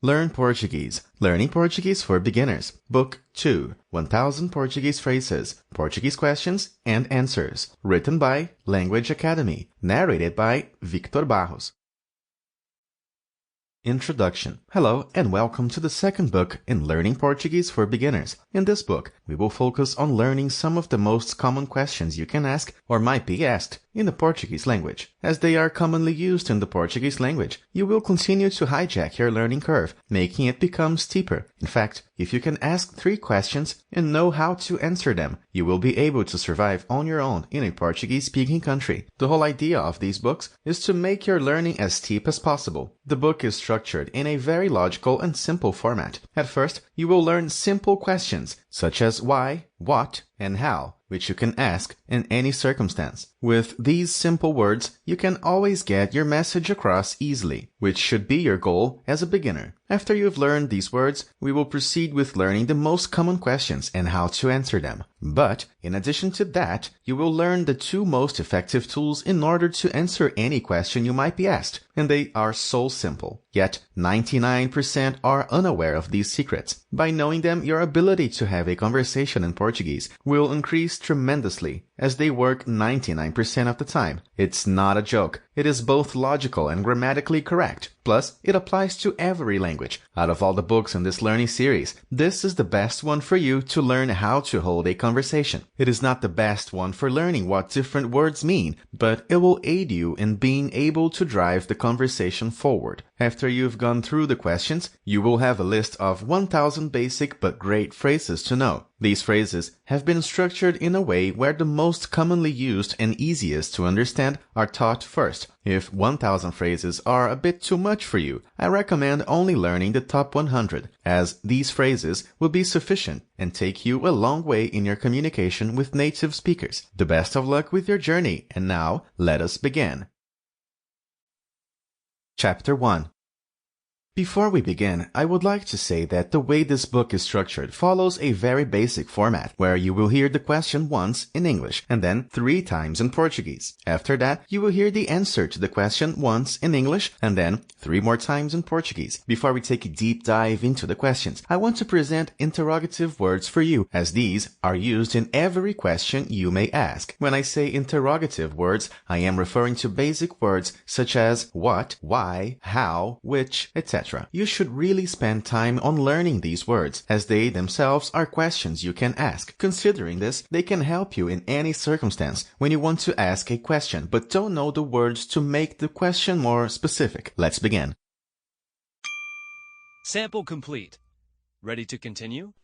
Learn Portuguese, Learning Portuguese for Beginners, Book 2, 1000 Portuguese Phrases, Portuguese Questions and Answers, written by Language Academy, narrated by Victor Barros. Introduction. Hello and welcome to the second book in Learning Portuguese for Beginners. In this book, we will focus on learning some of the most common questions you can ask or might be asked in the Portuguese language. As they are commonly used in the Portuguese language, you will continue to hijack your learning curve, making it become steeper. In fact, if you can ask 3 questions and know how to answer them, you will be able to survive on your own in a Portuguese-speaking country. The whole idea of these books is to make your learning as steep as possible. The book is structured in a very logical and simple format. At first, you will learn simple questions such as why, what, and how, which you can ask in any circumstance. With these simple words, you can always get your message across easily, which should be your goal as a beginner. After you've learned these words, we will proceed with learning the most common questions and how to answer them. But, in addition to that, you will learn the 2 most effective tools in order to answer any question you might be asked, and they are so simple. Yet, 99% are unaware of these secrets. By knowing them, your ability to have a conversation in Portuguese will increase tremendously, as they work 99% of the time. It's not a joke. It is both logical and grammatically correct. Plus, it applies to every language. Out of all the books in this learning series, this is the best one for you to learn how to hold a conversation. It is not the best one for learning what different words mean, but it will aid you in being able to drive the conversation forward. After you've gone through the questions, you will have a list of 1000 basic but great phrases to know. These phrases have been structured in a way where the most commonly used and easiest to understand are taught first. If 1000 phrases are a bit too much for you, I recommend only learning the top 100, as these phrases will be sufficient and take you a long way in your communication with native speakers. The best of luck with your journey, and now let us begin. Chapter 1. Before we begin, I would like to say that the way this book is structured follows a very basic format, where you will hear the question once in English and then 3 times in Portuguese. After that, you will hear the answer to the question once in English and then 3 more times in Portuguese. Before we take a deep dive into the questions, I want to present interrogative words for you, as these are used in every question you may ask. When I say interrogative words, I am referring to basic words such as what, why, how, which, etc. You should really spend time on learning these words, as they themselves are questions you can ask. Considering this, they can help you in any circumstance when you want to ask a question but don't know the words to make the question more specific. Let's begin. Sample complete. Ready to continue?